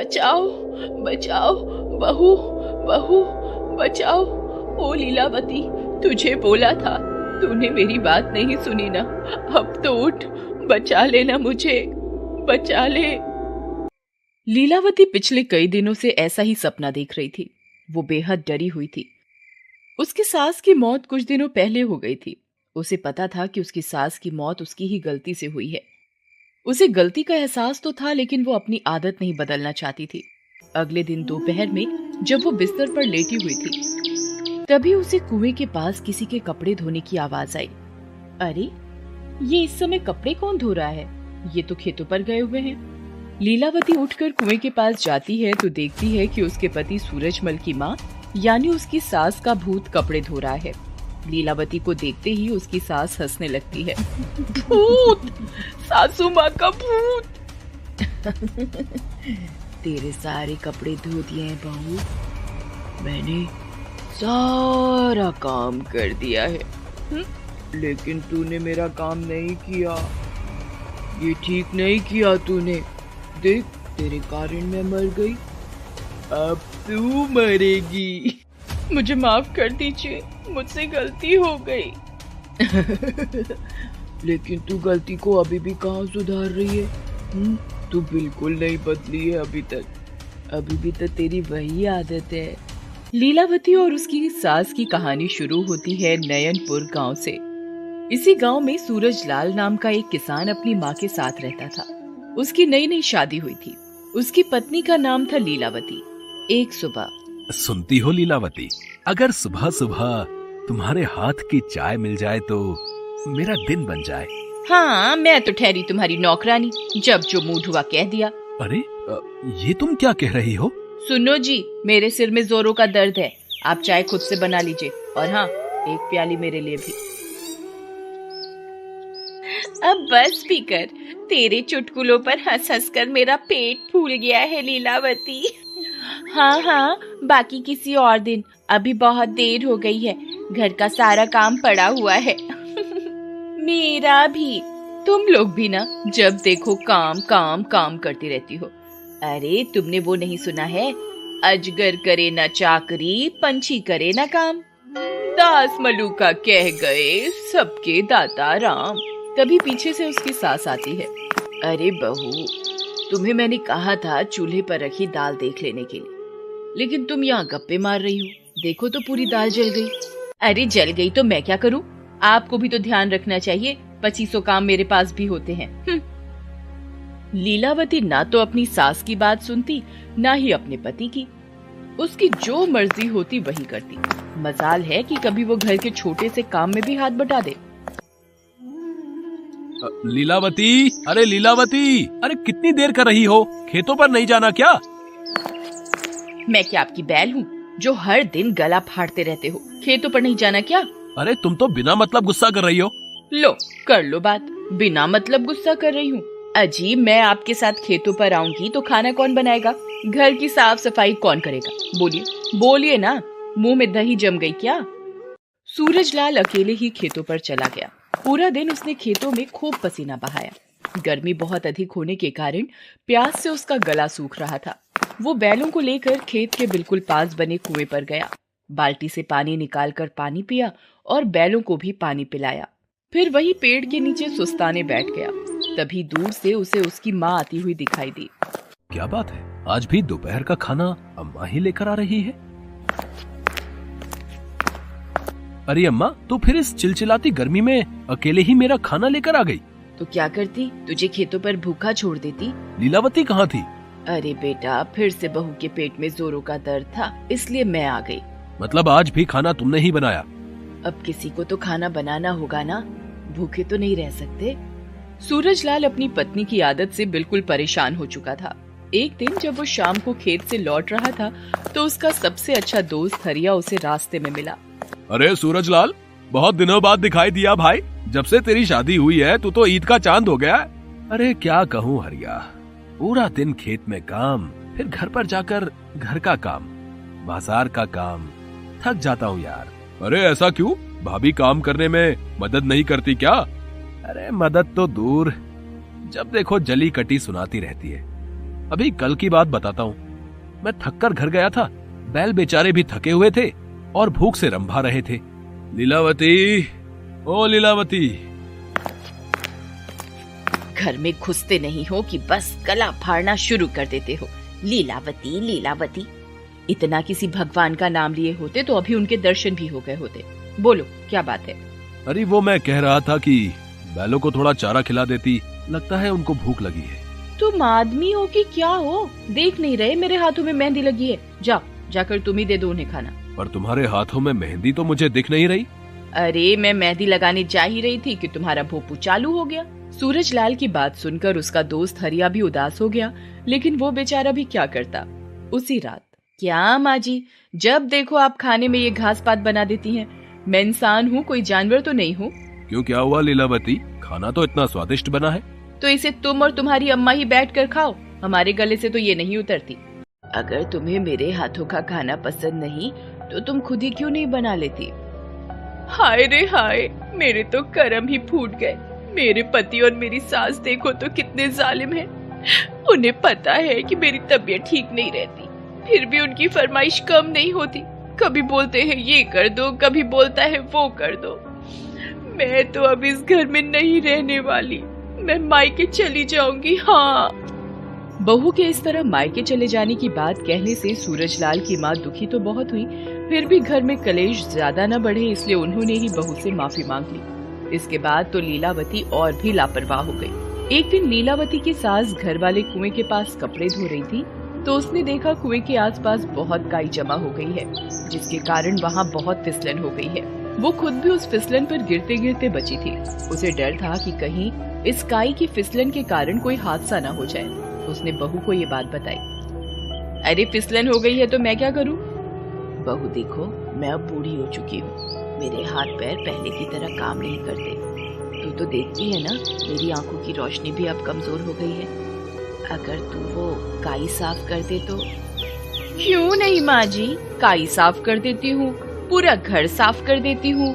बचाओ बचाओ, बहू बहू बचाओ। ओ लीलावती, तुझे बोला था, तूने मेरी बात नहीं सुनी ना। अब तो उठ, बचा लेना मुझे, बचा ले। लीलावती पिछले कई दिनों से ऐसा ही सपना देख रही थी। वो बेहद डरी हुई थी। उसकी सास की मौत कुछ दिनों पहले हो गई थी। उसे पता था कि उसकी सास की मौत उसकी ही गलती से हुई है। उसे गलती का एहसास तो था, लेकिन वो अपनी आदत नहीं बदलना चाहती थी। अगले दिन दोपहर में जब वो बिस्तर पर लेटी हुई थी, तभी उसे कुएं के पास किसी के कपड़े धोने की आवाज आई। अरे, ये इस समय कपड़े कौन धो रहा है? ये तो खेतों पर गए हुए हैं। लीलावती उठकर कुएं के पास जाती है तो देखती है कि उसके पति सूरजमल की माँ यानी उसकी सास का भूत कपड़े धो रहा है। लीलावती को देखते ही उसकी सास हंसने लगती है। भूत, सासू माँ का भूत। तेरे सारे कपड़े धो दिए हैं बहू, मैंने सारा काम कर दिया है। लेकिन तूने मेरा काम नहीं किया, ये ठीक नहीं किया तूने। देख, तेरे कारण मैं मर गई, अब तू मरेगी। मुझे माफ कर दीजिए, मुझसे गलती हो गई। लेकिन तू गलती को अभी भी कहाँ सुधार रही है? तू बिल्कुल नहीं बदली है अभी तक, अभी भी तो तेरी वही आदत है। लीलावती और उसकी सास की कहानी शुरू होती है नयनपुर गांव से। इसी गांव में सूरजलाल नाम का एक किसान अपनी माँ के साथ रहता था। उसकी नई नई शादी हुई थी। उसकी पत्नी का नाम था लीलावती। एक सुबह, सुनती हो लीलावती, अगर सुबह सुबह तुम्हारे हाथ की चाय मिल जाए तो मेरा दिन बन जाए। हाँ, मैं तो ठहरी तुम्हारी नौकरानी, जब जो मूड हुआ कह दिया। अरे, ये तुम क्या कह रही हो? सुनो जी, मेरे सिर में जोरों का दर्द है, आप चाय खुद से बना लीजिए, और हाँ, एक प्याली मेरे लिए भी। अब बस पीकर, तेरे चुटकुलों पर हंस हंस कर मेरा पेट फूल गया है लीलावती। हाँ हाँ, बाकी किसी और दिन, अभी बहुत देर हो गई है, घर का सारा काम पड़ा हुआ है। मेरा भी। तुम लोग भी ना, जब देखो काम काम काम करती रहती हो। अरे, तुमने वो नहीं सुना है, अजगर करे ना चाकरी, पंछी करे ना काम। दास मलूका कह गए, सबके दाता राम। तभी पीछे से उसकी सास आती है। अरे बहू, तुम्हें मैंने कहा था चूल्हे पर रखी दाल देख लेने के लिए, लेकिन तुम यहाँ गप्पे मार रही हो। देखो तो पूरी दाल जल गई। अरे जल गई तो मैं क्या करूँ? आपको भी तो ध्यान रखना चाहिए, 2500 काम मेरे पास भी होते हैं। लीलावती ना तो अपनी सास की बात सुनती, ना ही अपने पति की। उसकी जो मर्जी होती वही करती। मजाल है कि कभी वो घर के छोटे से काम में भी हाथ बटा दे। लीलावती, अरे लीलावती, अरे कितनी देर कर रही हो? खेतों पर नहीं जाना क्या? मैं क्या आपकी बैल हूँ जो हर दिन गला फाड़ते रहते हो? खेतों पर नहीं जाना क्या? अरे तुम तो बिना मतलब गुस्सा कर रही हो। लो, कर लो बात, बिना मतलब गुस्सा कर रही हूँ। अजी, मैं आपके साथ खेतों पर आऊंगी तो खाना कौन बनाएगा? घर की साफ सफाई कौन करेगा? बोलिए बोलिए ना, मुंह में दही जम गई क्या? सूरजलाल अकेले ही खेतों पर चला गया। पूरा दिन उसने खेतों में खूब पसीना बहाया। गर्मी बहुत अधिक होने के कारण प्यास से उसका गला सूख रहा था। वो बैलों को लेकर खेत के बिल्कुल पास बने कुएं पर गया। बाल्टी से पानी निकालकर पानी पिया और बैलों को भी पानी पिलाया। फिर वही पेड़ के नीचे सुस्ताने बैठ गया। तभी दूर से उसे उसकी माँ आती हुई दिखाई दी। क्या बात है, आज भी दोपहर का खाना अम्मा ही लेकर आ रही है? अरे अम्मा, तो फिर इस चिलचिलाती गर्मी में अकेले ही मेरा खाना लेकर आ गई? तो क्या करती, तुझे खेतों पर भूखा छोड़ देती। लीलावती कहाँ थी? अरे बेटा, फिर से बहू के पेट में जोरों का दर्द था, इसलिए मैं आ गई। मतलब आज भी खाना तुमने ही बनाया? अब किसी को तो खाना बनाना होगा ना, भूखे तो नहीं रह सकते। सूरजलाल अपनी पत्नी की आदत से बिल्कुल परेशान हो चुका था। एक दिन जब वो शाम को खेत से लौट रहा था तो उसका सबसे अच्छा दोस्त हरिया उसे रास्ते में मिला। अरे सूरजलाल, बहुत दिनों बाद दिखाई दिया भाई। जब से तेरी शादी हुई है तू तो ईद का चांद हो गया। अरे क्या कहूँ हरिया, पूरा दिन खेत में काम, फिर घर पर जाकर घर का काम, बाजार का काम, थक जाता हूँ यार। अरे ऐसा क्यों? भाभी काम करने में मदद नहीं करती क्या? अरे मदद तो दूर, जब देखो जली कटी सुनाती रहती है। अभी कल की बात बताता हूँ। मैं थककर घर गया था, बैल बेचारे भी थके हुए थे और भूख से रंभा रहे थे। लीलावती, ओ लीलावती। घर में घुसते नहीं हो कि बस गला फाड़ना शुरू कर देते हो। लीलावती लीलावती, इतना किसी भगवान का नाम लिए होते तो अभी उनके दर्शन भी हो गए होते। बोलो क्या बात है? अरे वो मैं कह रहा था कि बैलों को थोड़ा चारा खिला देती, लगता है उनको भूख लगी है। तुम आदमी हो कि क्या हो? देख नहीं रहे मेरे हाथों में मेहंदी लगी है? जाओ, जाकर तुम ही दे दो उन्हें खाना। पर तुम्हारे हाथों में मेहंदी तो मुझे दिख नहीं रही। अरे मैं मेहंदी लगाने जा ही रही थी कि तुम्हारा भोपू चालू हो गया। सूरजलाल की बात सुनकर उसका दोस्त हरिया भी उदास हो गया, लेकिन वो बेचारा भी क्या करता। उसी रात, क्या माँ जी, जब देखो आप खाने में ये घास पात बना देती हैं। मैं इंसान हूँ, कोई जानवर तो नहीं हूँ। क्यों, क्या हुआ लीलावती? खाना तो इतना स्वादिष्ट बना है। तो इसे तुम और तुम्हारी अम्मा ही बैठ कर खाओ, हमारे गले से तो ये नहीं उतरती। अगर तुम्हें मेरे हाथों का खाना पसंद नहीं तो तुम खुद ही क्यों नहीं बना लेती? हाय रे हाय, मेरे तो कर्म ही फूट गए। मेरे पति और मेरी सास देखो तो कितने जालिम हैं। उन्हें पता है कि मेरी तबीयत ठीक नहीं रहती, फिर भी उनकी फरमाइश कम नहीं होती। कभी बोलते हैं ये कर दो, कभी बोलता है वो कर दो। मैं तो अब इस घर में नहीं रहने वाली, मैं मायके चली जाऊंगी। हाँ। बहू के इस तरह मायके चले जाने की बात कहने से सूरजलाल की माँ दुखी तो बहुत हुई, फिर भी घर में कलेश ज्यादा न बढ़े इसलिए उन्होंने ही बहू से माफी मांग ली। इसके बाद तो लीलावती और भी लापरवाह हो गई। एक दिन लीलावती की सास घर वाले कुएं के पास कपड़े धो रही थी तो उसने देखा कुएं के आसपास बहुत काई जमा हो गई है, जिसके कारण वहाँ बहुत फिसलन हो गई है। वो खुद भी उस फिसलन पर गिरते गिरते बची थी। उसे डर था कि कहीं इस काई की फिसलन के कारण कोई हादसा न हो जाए। उसने बहू को ये बात बताई। अरे फिसलन हो गई है तो मैं क्या करूं? बहू देखो, मैं अब बूढ़ी हो चुकी हूँ, मेरे हाथ पैर पहले की तरह काम नहीं करते। तू तो देखती है ना, मेरी आंखों की रोशनी भी अब कमजोर हो गई है। अगर तू वो काई साफ कर दे तो? क्यों नहीं माँ जी, काई साफ कर देती हूँ, पूरा घर साफ कर देती हूँ,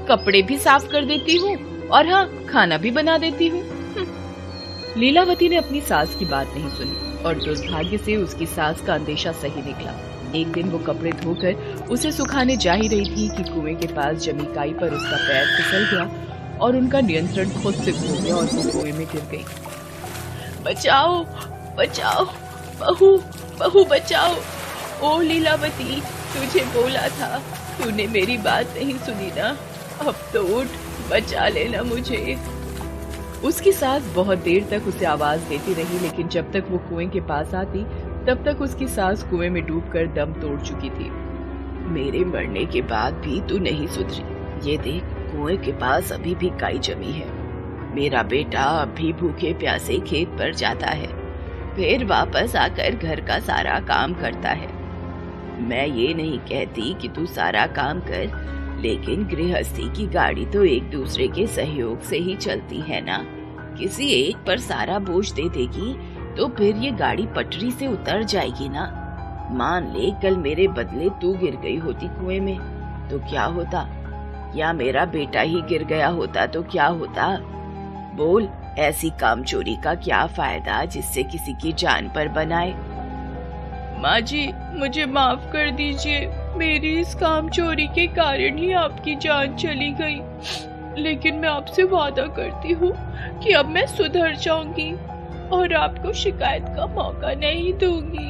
कपड़े भी साफ कर देती हूँ और हाँ, खाना भी बना देती हूँ। लीलावती ने अपनी सास की बात नहीं सुनी और दुर्भाग्य से उसकी सास का अंदेशा सही निकला। एक दिन वो कपड़े धोकर उसे सुखाने जा ही रही थी कि कुएं के पास जमी काई पर उसका पैर फिसल गया और उनका नियंत्रण खुद से खो गया और वो कुएं में गिर गई। बचाओ बचाओ, बहू बहू बचाओ। ओ लीलावती, तुझे बोला था, तूने मेरी बात नहीं सुनी ना। अब तो उठ, बचा लेना मुझे। उसकी सास बहुत देर तक उसे आवाज देती रही, लेकिन जब तक वो कुएं के पास आती तब तक उसकी सास कुएं में डूबकर दम तोड़ चुकी थी। मेरे मरने के बाद भी तू नहीं सुधरी। ये देख, कुएं के पास अभी भी काई जमी है। मेरा बेटा अब भी भूखे प्यासे खेत पर जाता है, फिर वापस आकर घर का सारा काम करता है। मैं ये नहीं कहती कि तू सारा काम कर, लेकिन गृहस्थी की गाड़ी तो एक दूसरे के सहयोग से ही चलती है ना। किसी एक पर सारा बोझ दे देगी तो फिर ये गाड़ी पटरी से उतर जाएगी ना। मान ले कल मेरे बदले तू गिर गई होती कुएं में तो क्या होता, या मेरा बेटा ही गिर गया होता तो क्या होता? बोल, ऐसी कामचोरी का क्या फायदा जिससे किसी की जान पर बनाए? माँ जी, मुझे माफ कर दीजिए, मेरी इस कामचोरी के कारण ही आपकी जान चली गई। लेकिन मैं आपसे वादा करती हूँ कि अब मैं सुधर जाऊंगी और आपको शिकायत का मौका नहीं दूंगी।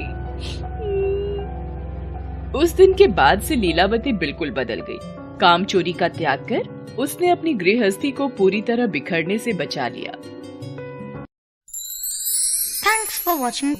उस दिन के बाद से लीलावती बिल्कुल बदल गई। कामचोरी का त्याग कर उसने अपनी गृहस्थी को पूरी तरह बिखरने से बचा लिया। Thanks for watching.